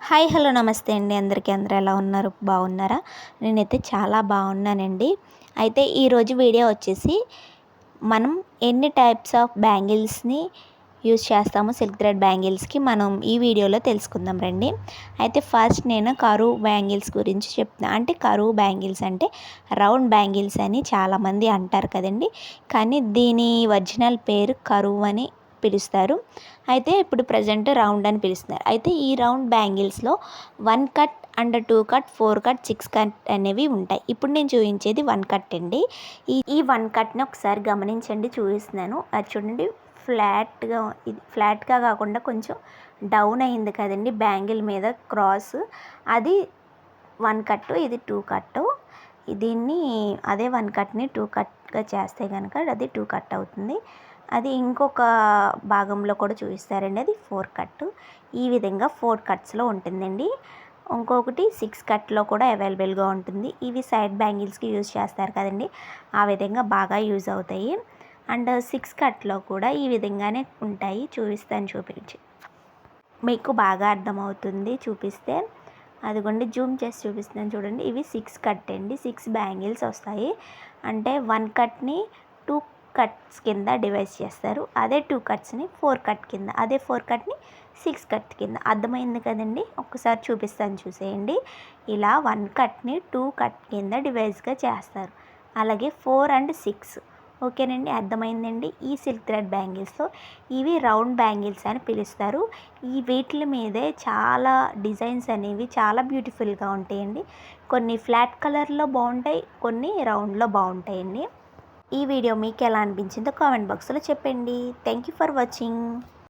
Hi hello నమస్తే అండి అందరికీ. అందరూ ఎలా ఉన్నారు? బాగున్నారా? నేనైతే చాలా బాగున్నానండి. అయితే ఈరోజు వీడియో వచ్చేసి మనం ఎన్ని టైప్స్ ఆఫ్ బ్యాంగిల్స్ని యూస్ చేస్తామో సిల్క్ థ్రెడ్ బ్యాంగిల్స్కి మనం ఈ వీడియోలో తెలుసుకుందాం రండి. అయితే ఫస్ట్ నేను కరువు బ్యాంగిల్స్ గురించి చెప్తున్నా. అంటే కరువు బ్యాంగిల్స్ అంటే రౌండ్ బ్యాంగిల్స్ అని చాలామంది అంటారు కదండి, కానీ దీని ఒరిజినల్ పేరు కరువు అని పిలుస్తారు. అయితే ఇప్పుడు ప్రజెంట్ రౌండ్ అని పిలుస్తున్నారు. అయితే ఈ రౌండ్ బ్యాంగిల్స్లో 1 cut and 2 cut 4 cut 6 cut అనేవి ఉంటాయి. ఇప్పుడు నేను చూపించేది 1 కట్ అండి. ఈ 1 కట్ని ఒకసారి గమనించండి, చూపిస్తున్నాను. అది చూడండి, ఫ్లాట్గా, ఇది ఫ్లాట్గా కాకుండా కొంచెం డౌన్ అయింది కదండి బ్యాంగిల్ మీద క్రాస్. అది 1 కట్టు, ఇది 2 కట్టు. దీన్ని అదే 1 కట్ని 2 కట్గా చేస్తే కనుక అది 2 కట్ అవుతుంది. అది ఇంకొక భాగంలో కూడా చూపిస్తారండి, అది 4 కట్టు. ఈ విధంగా 4 కట్స్లో ఉంటుందండి. ఇంకొకటి 6 కట్లో కూడా అవైలబుల్గా ఉంటుంది. ఇవి సైడ్ బ్యాంగిల్స్కి యూజ్ చేస్తారు కదండి, ఆ విధంగా బాగా యూజ్ అవుతాయి. అండ్ 6 కట్లో కూడా ఈ విధంగానే ఉంటాయి. చూపించి మీకు బాగా అర్థమవుతుంది చూపిస్తే. అదిగోండి, జూమ్ చేసి చూపిస్తున్నాను చూడండి. ఇవి 6 కట్ అండి. 6 బ్యాంగిల్స్ వస్తాయి. అంటే 1 కట్ని 2 కట్స్ కింద డివైడ్ చేస్తారు. అదే 2 కట్స్ని 4 కట్ కింద, అదే 4 కట్ని 6 కట్ కింద. అర్థమైంది కదండి? ఒక్కసారి చూపిస్తాను చూసేయండి. ఇలా 1 కట్ని 2 కట్ కింద డివైడ్గా చేస్తారు. అలాగే 4 అండ్ 6. ఓకేనండి, అర్థమైందండి. ఈ సిల్క్ థ్రెడ్ బ్యాంగిల్స్లో ఇవి రౌండ్ బ్యాంగిల్స్ అని పిలుస్తారు. ఈ వీటి మీదే చాలా డిజైన్స్ అనేవి చాలా బ్యూటిఫుల్గా ఉంటాయండి. కొన్ని ఫ్లాట్ కలర్లో బాగుంటాయి, కొన్ని రౌండ్లో బాగుంటాయండి. ఈ వీడియో మీకు ఎలా అనిపించిందో కామెంట్ బాక్స్లో చెప్పండి. Thank you for watching.